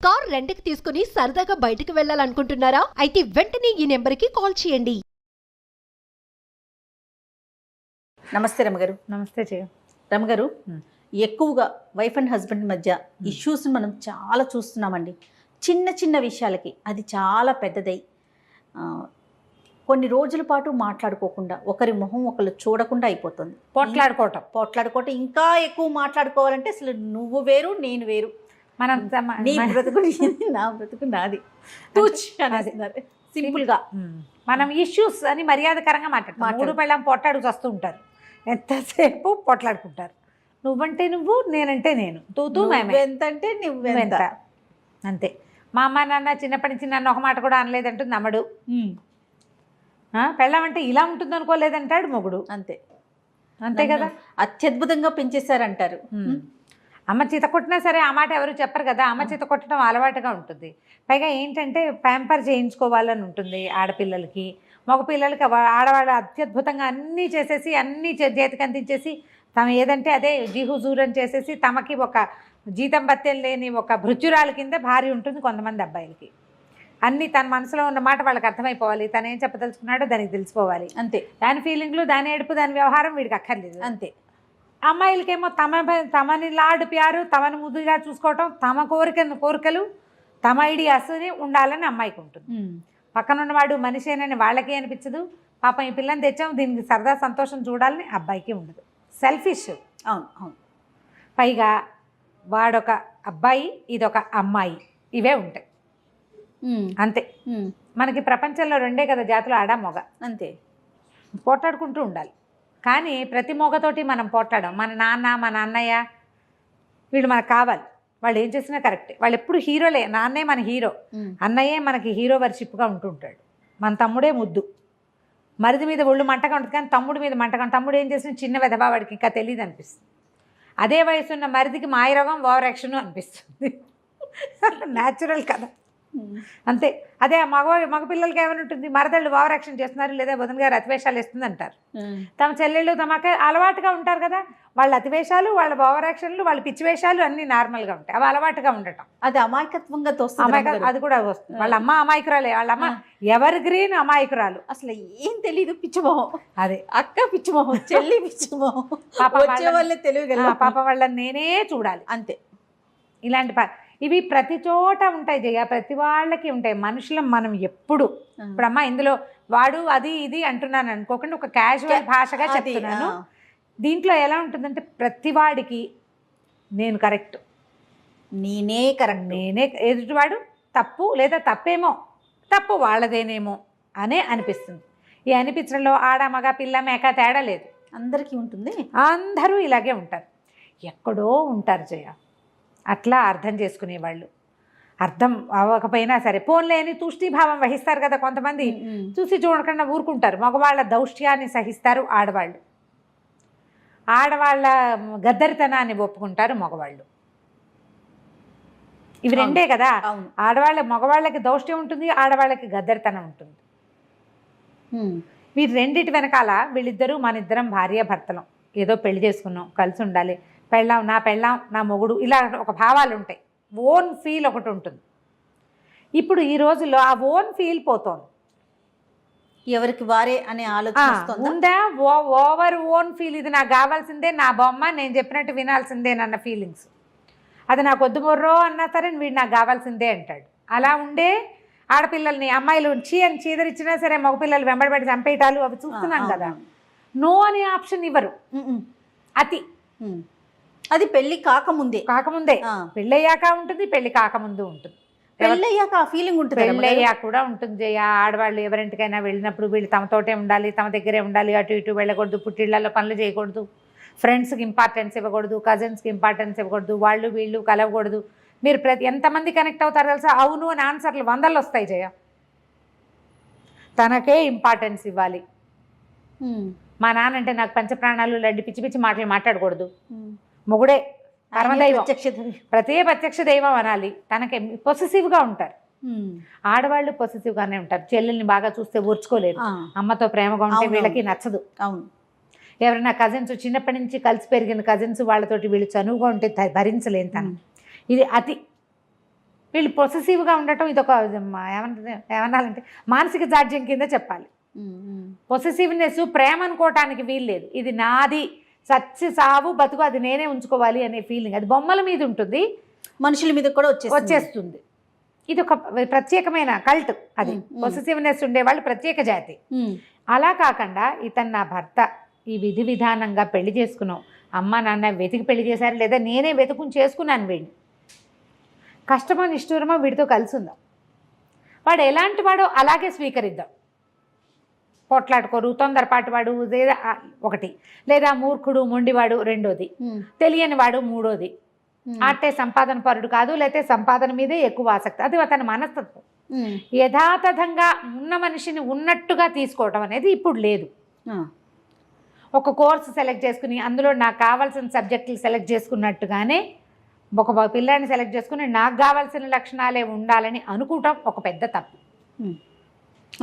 Car రెంట్‌కి తీసుకుని సరదాగా బయటికి వెళ్ళాలనుకుంటున్నారా? అయితే వెంటనే ఈ నెంబర్‌కి కాల్ చేయండి. నమస్తే రమగారు. నమస్తే జయ. రమగారు, ఎక్కువగా వైఫ్ అండ్ హస్బెండ్ మధ్య ఇష్యూస్ మనం చాలా చూస్తున్నామండి. చిన్న చిన్న విషయాలకి అది చాలా పెద్దదై కొన్ని రోజుల పాటు మాట్లాడుకోకుండా, ఒకరి మొహం ఒకరు చూడకుండా అయిపోతుంది. పోట్లాడుకోవటం ఇంకా ఎక్కువ మాట్లాడుకోవాలంటే అసలు నువ్వు వేరు నేను వేరు, మనం నీ బ్రతుకు నా బ్రతుకు నాది, సింపుల్గా మనం ఇష్యూస్ అని మర్యాదకరంగా మాట్లాడుతాం. మూడు పెళ్ళాం పోట్లాడుకు వస్తూ ఉంటారు, ఎంతసేపు పోట్లాడుకుంటారు. నువ్వంటే నువ్వు, నేనంటే నేను, తూతూ ఎంతంటే నువ్వెంత, అంతే. మా అమ్మ నాన్న చిన్నప్పటి నుంచి నన్ను ఒక మాట కూడా అనలేదంటుంది నమ్మడు. పెళ్ళామంటే ఇలా ఉంటుంది అనుకోలేదంటాడు మొగుడు. అంతే అంతే కదా, అత్యద్భుతంగా పెంచేశారంటారు. అమ్మ చేత కొట్టినా సరే ఆ మాట ఎవరు చెప్పరు కదా. అమ్మ చేత కొట్టడం అలవాటుగా ఉంటుంది. పైగా ఏంటంటే ప్యాంపర్ చేయించుకోవాలని ఉంటుంది ఆడపిల్లలకి. మగపిల్లలకి ఆడవాళ్ళు అత్యద్భుతంగా అన్నీ చేసేసి అన్నీ చేతికి అందించేసి తమ ఏదంటే అదే జీహుజూరని చేసేసి తమకి ఒక జీతం బత్తెం లేని ఒక భృత్యురాల కింద భార్య ఉంటుంది కొంతమంది అబ్బాయిలకి. అన్నీ తన మనసులో ఉన్న మాట వాళ్ళకి అర్థమైపోవాలి, తను ఏం చెప్పదలుచుకున్నాడో దానికి తెలిసిపోవాలి. అంతే. దాని ఫీలింగ్లు, దాని ఏడుపు, దాని వ్యవహారం వీడికి అక్కర్లేదు. అంతే. అమ్మాయిలకేమో తమని లాడు ప్యారు, తమని ముద్దుగా చూసుకోవటం, తమ కోరికలు తమ ఐడియాస్ని ఉండాలని అమ్మాయికి ఉంటుంది. పక్కనున్నవాడు మనిషేనని వాళ్ళకి అనిపించదు. పాపం ఈ పిల్లని తెచ్చాము దీనికి సరదా సంతోషం చూడాలని అబ్బాయికి ఉండదు. సెల్ఫిష్. అవును అవును. పైగా వాడొక అబ్బాయి, ఇదొక అమ్మాయి, ఇవే ఉంటాయి అంతే. మనకి ప్రపంచంలో రెండే కదా జాతులు, ఆడ మొగ. అంతే. పోట్లాడుకుంటూ ఉండాలి. కానీ ప్రతి మొగతోటి మనం పోట్లాడాం. మన నాన్న, మన అన్నయ్య వీళ్ళు మనకు కావాలి. వాళ్ళు ఏం చేసినా కరెక్టే. వాళ్ళు ఎప్పుడు హీరోలే. నాన్నే మన హీరో, అన్నయ్యే మనకి హీరో వర్షిప్గా ఉంటుంటాడు. మన తమ్ముడే ముద్దు. మరిది మీద ఒళ్ళు మంటగా ఉంటుంది కానీ తమ్ముడి మీద మంటగా. తమ్ముడు ఏం చేసిన చిన్న వెధవా, వాడికి ఇంకా తెలియదు అనిపిస్తుంది. అదే వయసు ఉన్న మరిదికి మాయరోగం, ఓవర్ యాక్షన్ అనిపిస్తుంది. న్యాచురల్ కదా, అంతే. అదే మగ పిల్లలకి ఏమైనా ఉంటుంది, మరదళ్ళు ఓవర్ యాక్షన్ చేస్తున్నారు లేదా వదిన గారు అతివేషాలు ఇస్తుంది అంటారు. తమ చెల్లెళ్ళు తమకు అలవాటుగా ఉంటారు కదా, వాళ్ళ అతివేషాలు, వాళ్ళ ఓవర్ యాక్షన్లు, వాళ్ళ పిచ్చి వేషాలు అన్నీ నార్మల్గా ఉంటాయి. అవి అలవాటుగా ఉండటం, అది అమాయకత్వంగా అది కూడా వస్తుంది. వాళ్ళ అమ్మ అమాయకురాలే, వాళ్ళ అమ్మ ఎవర్ గ్రీన్ అమాయకురాలు, అసలు ఏం తెలీదు, పిచ్చిమోహం. అదే అక్క పిచ్చిమోహం, చెల్లి పిచ్చిమోహం, పాప వాళ్ళని నేనే చూడాలి, అంతే. ఇలాంటి ఇవి ప్రతి చోట ఉంటాయి జయ, ప్రతి వాళ్ళకి ఉంటాయి. మనుషులం మనం ఎప్పుడు. ఇప్పుడమ్మా ఇందులో వాడు అది ఇది అంటున్నాను అనుకోకుండా ఒక క్యాజువల్ భాషగా చెప్తున్నాను. దీంట్లో ఎలా ఉంటుందంటే ప్రతి వాడికి నేను కరెక్ట్, నేనే కరెక్ట్, నేనే ఎదుటివాడు తప్పు లేదా తప్పేమో, తప్పు వాళ్ళదేనేమో అనే అనిపిస్తుంది. ఈ అనిపించడంలో ఆడ మగ పిల్ల మేక తేడా లేదు, అందరికీ ఉంటుంది. అందరూ ఇలాగే ఉంటారు. ఎక్కడో ఉంటారు జయ అట్లా అర్థం చేసుకునేవాళ్ళు. అర్థం అవ్వకపోయినా సరే పోన్లే అని తూష్ణీభావం వహిస్తారు కదా కొంతమంది. చూసి చూడకుండా ఊరుకుంటారు. మగవాళ్ళ దౌష్ట్యాన్ని సహిస్తారు ఆడవాళ్ళు, ఆడవాళ్ళ గద్దరితనాన్ని ఒప్పుకుంటారు మగవాళ్ళు. ఇవి రెండే కదా. మగవాళ్ళకి దౌష్ట్యం ఉంటుంది, ఆడవాళ్ళకి గద్దరితనం ఉంటుంది. వీరి రెండిటి వెనకాల వీళ్ళిద్దరూ మనిద్దరం భార్య భర్తలం, ఏదో పెళ్లి చేసుకున్నాం, కలిసి ఉండాలి, పెళ్ళాం నా మొగుడు, ఇలా ఒక భావాలు ఉంటాయి. ఓన్ ఫీల్ ఒకటి ఉంటుంది. ఇప్పుడు ఈ రోజుల్లో ఆ ఓన్ ఫీల్ పోతోంది. ఎవరికి వారే అనే ఆలోచన ఉందా? ఓవర్ ఓన్ ఫీల్, ఇది నాకు కావాల్సిందే, నా బొమ్మ, నేను చెప్పినట్టు వినాల్సిందేనన్న ఫీలింగ్స్. అది నాకు వద్దు మొర్రో అన్నా సరే వీడు నాకు కావాల్సిందే అంటాడు. అలా ఉండే ఆడపిల్లల్ని అమ్మాయిలు అని చీదరిచ్చినా సరే మగపిల్లలు వెంబడబడి చంపేయటాలు అవి చూస్తున్నాం కదా. నో అనే ఆప్షన్ ఇవ్వరు. అది పెళ్లి కాకముందే పెళ్ళయ్యాక ఉంటుంది, పెళ్లి కాకముందు ఉంటుంది. పెళ్ళయ్యాక ఆ ఫీలింగ్ ఉంటుంది, పెళ్ళయ్యాక కూడా ఉంటుంది. ఆడవాళ్ళు ఎవరింటికైనా వెళ్ళినప్పుడు వీళ్ళు తమతోటే ఉండాలి, తమ దగ్గరే ఉండాలి, అటు ఇటు వెళ్ళకూడదు, పుట్టిళ్లలో పనులు చేయకూడదు, ఫ్రెండ్స్కి ఇంపార్టెన్స్ ఇవ్వకూడదు, కజిన్స్కి ఇంపార్టెన్స్ ఇవ్వకూడదు, వాళ్ళు వీళ్ళు కలవకూడదు. మీరు ఎంతమంది కనెక్ట్ అవుతారో తెలుసా? అవును అని ఆన్సర్లు 100 వస్తాయి జయ. తనకే ఇంపార్టెన్స్ ఇవ్వాలి. మా నాన్న అంటే నాకు పంచప్రాణాలు లడ్డి పిచ్చి పిచ్చి మాటలు మాట్లాడకూడదు, మొగుడే పరమదైవం, ప్రత్యక్ష దైవం అనాలి. తనకి పొసెసివ్గా ఉంటారు. ఆడవాళ్ళు పొసెసివ్గానే ఉంటారు. చెల్లెల్ని బాగా చూస్తే ఊర్చుకోలేరు, అమ్మతో ప్రేమగా ఉంటే వీళ్ళకి నచ్చదు. అవును. ఎవరైనా కజిన్స్, చిన్నప్పటి నుంచి కలిసి పెరిగిన కజిన్స్ వాళ్ళతోటి వీళ్ళు చనువుగా ఉంటే భరించలేని తను. ఇది అతి. వీళ్ళు పొసెసివ్గా ఉండటం ఇదొక ఏమన్నాలంటే మానసిక జాడ్యం కింద చెప్పాలి. పొసెసివ్నెస్ ప్రేమ అనుకోవటానికి వీల్లేదు. ఇది నాది, చచ్చి సావు బతుకు అది నేనే ఉంచుకోవాలి అనే ఫీలింగ్. అది బొమ్మల మీద ఉంటుంది, మనుషుల మీద కూడా వచ్చేస్తుంది. ఇది ఒక ప్రత్యేకమైన కల్ట్. అది పొసెసివ్నెస్ ఉండేవాళ్ళు ప్రత్యేక జాతి. అలా కాకుండా ఇతను నా భర్త, ఈ విధి విధానంగా పెళ్లి చేసుకున్నాం, అమ్మ నాన్న వెతికి పెళ్లి చేశారు లేదా నేనే వెతుకుని చేసుకున్నాను వీడిని, కష్టమో నిష్ఠూరమో వీడితో కలిసి ఉందాం, వాడు ఎలాంటి వాడో అలాగే స్వీకరిద్దాం. పోట్లాడుకోరు, తొందరపాటు వాడు లేదా ఒకటి, లేదా మూర్ఖుడు మొండివాడు రెండోది, తెలియని వాడు మూడోది, అంటే సంపాదన పరుడు కాదు, లేకపోతే సంపాదన మీదే ఎక్కువ ఆసక్తి, అది అతని మనస్తత్వం. యథాతథంగా ఉన్న మనిషిని ఉన్నట్టుగా తీసుకోవటం అనేది ఇప్పుడు లేదు. ఒక కోర్సు సెలెక్ట్ చేసుకుని అందులో నాకు కావాల్సిన సబ్జెక్టులు సెలెక్ట్ చేసుకున్నట్టుగానే ఒక పిల్లాడిని సెలెక్ట్ చేసుకుని నాకు కావాల్సిన లక్షణాలే ఉండాలని అనుకోవటం ఒక పెద్ద తప్పు.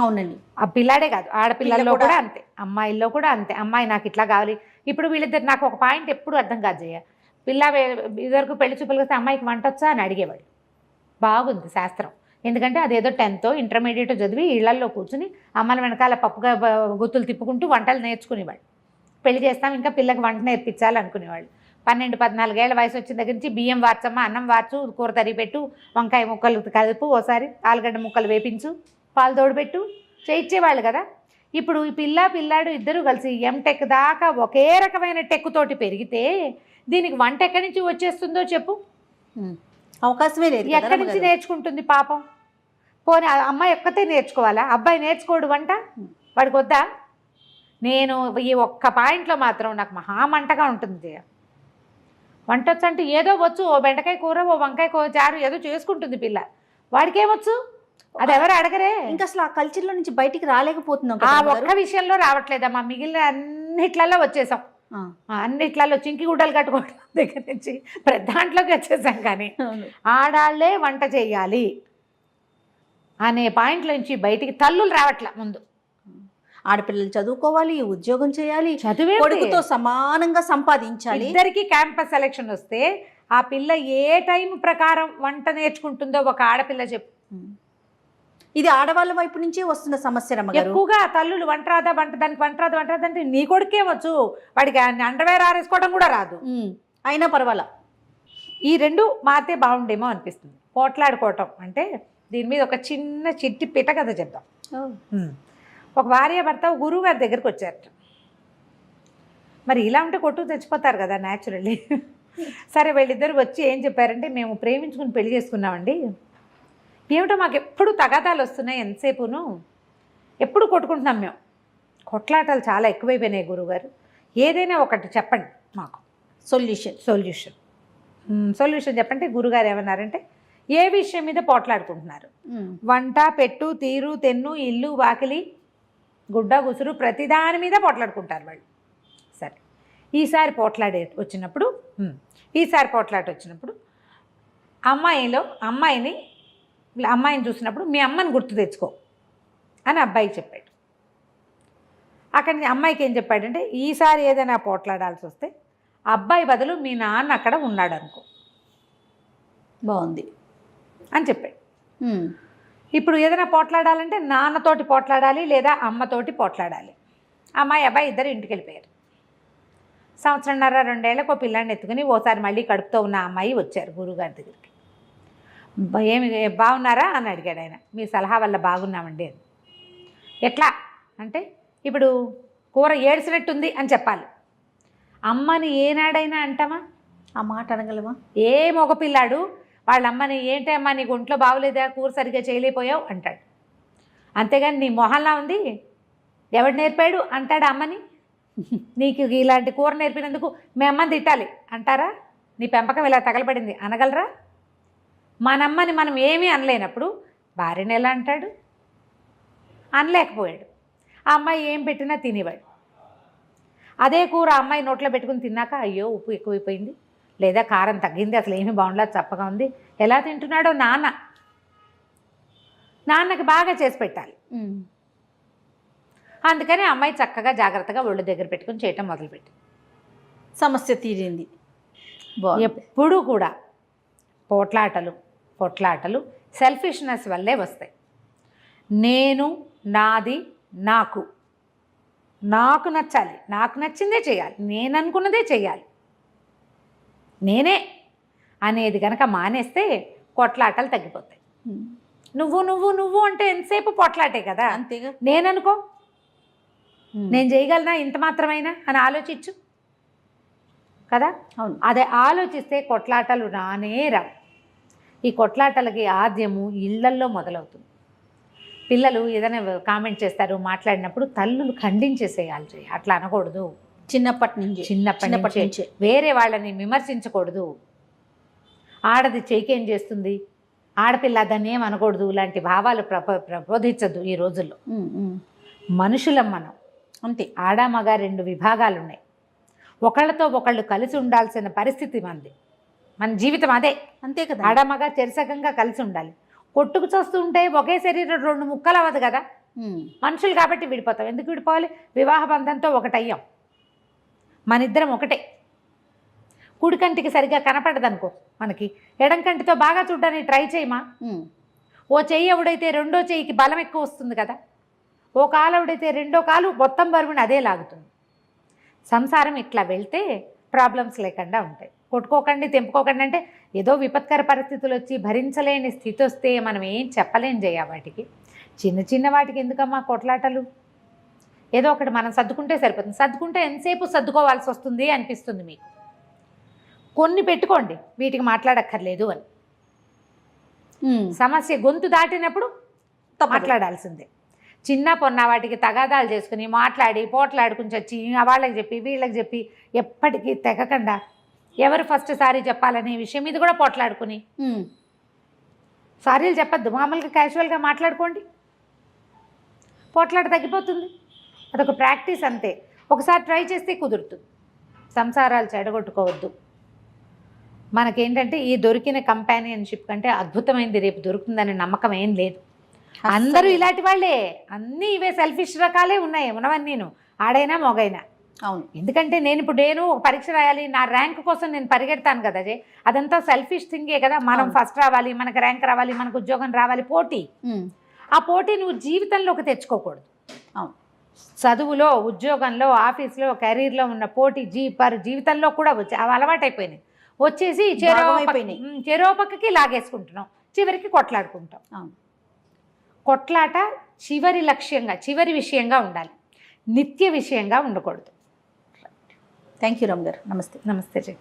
అవునండి. ఆ పిల్లాడే కాదు, ఆడపిల్లల్లో కూడా అంతే, అమ్మాయిల్లో కూడా అంతే. అమ్మాయి నాకు ఇట్లా కావాలి. ఇప్పుడు వీళ్ళిద్దరు నాకు ఒక పాయింట్ ఎప్పుడు అర్థం కాదు జయ, పిల్ల ఇదివరకు పెళ్లి చూపులు వస్తే అమ్మాయికి వంట వచ్చా అని అడిగేవాడు. బాగుంది శాస్త్రం, ఎందుకంటే అదేదో 10th ఇంటర్మీడియట్ చదివి ఇళ్లల్లో కూర్చుని అమ్మల వెనకాల పప్పుగా గుత్తులు తిప్పుకుంటూ వంటలు నేర్చుకునేవాడు. పెళ్లి చేస్తాం ఇంకా పిల్లకి వంట నేర్పించాలి అనుకునేవాళ్ళు. 12-14 ఏళ్ల వయసు వచ్చిన దగ్గర నుంచి బియ్యం వార్చమ్మా, అన్నం వార్చు, కూర తరి పెట్టు, వంకాయ ముక్కలు కలుపు, ఓసారి ఆలుగడ్డ ముక్కలు వేపించు, పాలు తోడుపెట్టు చేయించేవాళ్ళు కదా. ఇప్పుడు ఈ పిల్లాడు ఇద్దరు కలిసి ఎంటెక్ దాకా ఒకే రకమైన టెక్ తోటి పెరిగితే దీనికి వంట ఎక్కడి నుంచి వచ్చేస్తుందో చెప్పు? అవకాశమే లేదు. ఎక్కడి నుంచి నేర్చుకుంటుంది పాపం? పోనీ అమ్మాయి ఒక్కతే నేర్చుకోవాలా? అబ్బాయి నేర్చుకోడు వంట? వాడికి వద్దా? నేను ఈ ఒక్క పాయింట్లో మాత్రం నాకు మహామంటగా ఉంటుంది. వంట వచ్చు అంటే ఏదో వచ్చు, ఓ బెండకాయ కూర, ఓ వంకాయ చారు ఏదో చేసుకుంటుంది పిల్ల, వాడికేమొచ్చు? అది ఎవరు అడగరే. ఇంకా అసలు ఆ కల్చర్లో నుంచి బయటికి రాలేకపోతున్నాం. ఆ ఒక్క విషయంలో రావట్లేదమ్మా, మిగిలిన అన్నిట్లలో వచ్చేసాం. అన్నిట్లలో చింకి గుడ్డలు కట్టుకోవడం దగ్గర నుంచి దాంట్లోకి వచ్చేసాం. కానీ ఆడాళ్లే వంట చేయాలి అనే పాయింట్ల నుంచి బయటికి తల్లులు రావట్లే. ముందు ఆడపిల్లలు చదువుకోవాలి, ఉద్యోగం చేయాలి, చదివే కొడుకుతో సమానంగా సంపాదించాలి. ఇద్దరికి క్యాంపస్ సెలెక్షన్ వస్తే ఆ పిల్ల ఏ టైం ప్రకారం వంట నేర్చుకుంటుందో ఒక ఆడపిల్ల చెప్పు. ఇది ఆడవాళ్ళ వైపు నుంచే వస్తున్న సమస్య రమ్మగారు. ఎక్కువగా తల్లులు వంట రాదా, దానికి వంట రాదు అంటే నీ కొడుకే వచ్చు, వాడికి అండర్వేర్ ఆరేసుకోవడం కూడా రాదు, అయినా పర్వాలా. ఈ రెండు మారితే బాగుండేమో అనిపిస్తుంది. పోట్లాడుకోవటం అంటే దీని మీద ఒక చిన్న చిట్టి పిట కథ చెప్దాం. ఒక భార్య భర్త గురువు గారి దగ్గరికి వచ్చారట. మరి ఇలా ఉంటే కొట్టుకు తెచ్చిపోతారు కదా న్యాచురల్లీ. సరే వీళ్ళిద్దరు వచ్చి ఏం చెప్పారంటే, మేము ప్రేమించుకుని పెళ్లి చేసుకున్నామండి, ఏమిటో మాకు ఎప్పుడు తగాదాలు వస్తున్నాయి, ఎంతసేపును ఎప్పుడు కొట్టుకుంటున్నాం మేము, కొట్లాటలు చాలా ఎక్కువైపోయినాయి గురువుగారు, ఏదైనా ఒకటి చెప్పండి మాకు సొల్యూషన్ చెప్పంటే గురుగారు ఏమన్నారంటే, ఏ విషయం మీద పోట్లాడుకుంటున్నారు? వంట పెట్టు తీరు తెన్ను ఇల్లు వాకిలి గుడ్డ గుసురు ప్రతిదాని మీద పోట్లాడుకుంటారు వాళ్ళు. సరే ఈసారి పోట్లాట వచ్చినప్పుడు అమ్మాయిని చూసినప్పుడు మీ అమ్మని గుర్తు తెచ్చుకో అని అబ్బాయికి చెప్పాడు. అక్కడి నుంచి అమ్మాయికి ఏం చెప్పాడంటే, ఈసారి ఏదైనా పోట్లాడాల్సి వస్తే అబ్బాయి బదులు మీ నాన్న అక్కడ ఉన్నాడు అనుకో, బాగుంది అని చెప్పాడు. ఇప్పుడు ఏదైనా పోట్లాడాలంటే నాన్నతోటి పోట్లాడాలి లేదా అమ్మతోటి పోట్లాడాలి. అబ్బాయి ఇద్దరు ఇంటికి వెళ్ళిపోయారు. 1.5-2 ఏళ్ళకు పిల్లాన్ని ఎత్తుకుని ఓసారి మళ్ళీ కడుపుతో ఉన్న అమ్మాయి వచ్చారు గురువుగారి దగ్గరికి. ఏమి బాగున్నారా అని అడిగాడు ఆయన. మీ సలహా వల్ల బాగున్నామండి అని. ఎట్లా అంటే, ఇప్పుడు కూర ఏడ్చినట్టుంది అని చెప్పాలి. అమ్మని ఏనాడైనా అంటామా? ఆ మాట అనగలమా? ఏ మగపిల్లాడు వాళ్ళ అమ్మని ఏంటి అమ్మా నీకు ఒంట్లో బాగోలేదా, కూర సరిగ్గా చేయలేకపోయావు అంటాడు. అంతేగాని నీ మొహల్లా ఉంది ఎవడు నేర్పాడు అంటాడు అమ్మని. నీకు ఇలాంటి కూర నేర్పినందుకు మీ అమ్మని తిట్టాలి అంటారా? నీ పెంపకం ఇలా తగలబడింది అనగలరా? మనమ్మని మనం ఏమీ అనలేనప్పుడు భార్యని ఎలా అంటాడు? అనలేకపోయాడు. ఆ అమ్మాయి ఏం పెట్టినా తినేవాడు. అదే కూర అమ్మాయి నోట్లో పెట్టుకుని తిన్నాక, అయ్యో ఉప్పు ఎక్కువైపోయింది లేదా కారం తగ్గింది, అసలు ఏమీ బాగుండలా చప్పగా ఉంది, ఎలా తింటున్నాడో నాన్నకి బాగా చేసి పెట్టాలి. అందుకని అమ్మాయి చక్కగా జాగ్రత్తగా ఒళ్ళు దగ్గర పెట్టుకుని చేయటం మొదలుపెట్టి సమస్య తీరింది. ఎప్పుడూ కూడా పోట్లాటలు కొట్లాటలు సెల్ఫిష్నెస్ వల్లే వస్తాయి. నేను, నాది, నాకు నచ్చాలి, నాకు నచ్చిందే చేయాలి, నేను అనుకున్నదే చేయాలి, నేనే అనేది కనుక మానేస్తే కొట్లాటలు తగ్గిపోతాయి. నువ్వు నువ్వు నువ్వు అంటే ఎంతసేపు పొట్లాటే కదా. అంతేగా. నేననుకో నేను చేయగలనా ఇంత మాత్రమైనా అని ఆలోచించు కదా. అవును. అదే ఆలోచిస్తే కొట్లాటలు రానే రావు. ఈ కొట్లాటలకి ఆద్యము ఇళ్లల్లో మొదలవుతుంది. పిల్లలు ఏదైనా కామెంట్ చేస్తారు, మాట్లాడినప్పుడు తల్లులు ఖండించేసేయాలి. అట్లా అనకూడదు. చిన్నప్పటి నుంచి వేరే వాళ్ళని విమర్శించకూడదు. ఆడది చేకేం చేస్తుంది, ఆడపిల్ల దాన్ని ఏం అనకూడదు, ఇలాంటి భావాలు ప్రబోధించద్దు ఈ రోజుల్లో. మనుషులం మనం, అంతే. ఆడ మగ 2 విభాగాలు ఉన్నాయి. ఒకళ్ళతో ఒకళ్ళు కలిసి ఉండాల్సిన పరిస్థితి మనది, మన జీవితం అదే. అంతే కదా. ఆడ మగ చెరసకంగా కలిసి ఉండాలి. కొట్టుకు చూస్తూ ఉంటే ఒకే శరీరం 2 ముక్కలు అవ్వదు కదా. మనుషులు కాబట్టి విడిపోతాం. ఎందుకు విడిపోవాలి? వివాహ బంధంతో ఒకటయ్యాం, మన ఇద్దరం ఒకటే. కుడి కంటికి సరిగ్గా కనపడదనుకో మనకి, ఎడం కంటితో బాగా చూడడానికి ట్రై చేయమా. ఓ చెయ్యి ఎవడైతే రెండో చెయ్యికి బలం ఎక్కువ వస్తుంది కదా, ఓ కాలు ఎవడైతే రెండో కాలు మొత్తం బరువుని అదే లాగుతుంది. సంసారం ఇట్లా వెళ్తే ప్రాబ్లమ్స్ లేకుండా ఉంటాయి. కొట్టుకోకండి, తెంపుకోకండి అంటే ఏదో విపత్కర పరిస్థితులు వచ్చి భరించలేని స్థితి వస్తే మనం ఏం చెప్పలేం చేయ. వాటికి చిన్న చిన్న వాటికి ఎందుకమ్మా కొట్లాటలు? ఏదో ఒకటి మనం సర్దుకుంటే సరిపోతుంది. సర్దుకుంటే ఎంతసేపు సర్దుకోవాల్సి వస్తుంది అనిపిస్తుంది మీకు. కొన్ని పెట్టుకోండి, వీటికి మాట్లాడక్కర్లేదు అని. సమస్య గొంతు దాటినప్పుడు మాట్లాడాల్సిందే. చిన్న పొన్న వాటికి తగాదాలు చేసుకుని మాట్లాడి పోట్లాడుకుని వచ్చి వాళ్ళకి చెప్పి వీళ్ళకి చెప్పి ఎప్పటికీ తెగకుండా ఎవరు ఫస్ట్ సారీ చెప్పాలనే విషయం ఇది కూడా పోట్లాడుకుని సారీలు చెప్పద్దు, మామూలుగా క్యాజువల్గా మాట్లాడుకోండి, పోట్లాట తగ్గిపోతుంది. అదొక ప్రాక్టీస్ అంతే. ఒకసారి ట్రై చేస్తే కుదురుతుంది. సంసారాలు చెడగొట్టుకోవద్దు. మనకేంటంటే ఈ దొరికిన కంపానియన్షిప్ కంటే అద్భుతమైనది రేపు దొరుకుతుందనే నమ్మకం ఏం లేదు. అందరూ ఇలాంటి వాళ్ళే, అన్నీ ఇవే సెల్ఫిష్ రకాలే ఉన్నాయి ఉన్నవన్నీను, ఆడైనా మొగైనా. అవును. ఎందుకంటే నేను ఒక పరీక్ష రాయాలి, నా ర్యాంక్ కోసం నేను పరిగెడతాను కదా. అదంతా సెల్ఫిష్ థింగే కదా. మనం ఫస్ట్ రావాలి, మనకు ర్యాంక్ రావాలి, మనకు ఉద్యోగం రావాలి, పోటీ. ఆ పోటీ నువ్వు జీవితంలోకి తెచ్చుకోకూడదు. అవును. చదువులో, ఉద్యోగంలో, ఆఫీస్లో, కెరీర్లో ఉన్న పోటీ జీవితంలో కూడా అవి అలవాటైపోయినాయి. వచ్చేసి చెరో పక్కకి లాగేసుకుంటున్నాం, చివరికి కొట్లాడుకుంటాం. కొట్లాట చివరి లక్ష్యంగా, చివరి విషయంగా ఉండాలి, నిత్య విషయంగా ఉండకూడదు. థ్యాంక్ యూ రమ్ గారు. నమస్తే. నమస్తే జీ.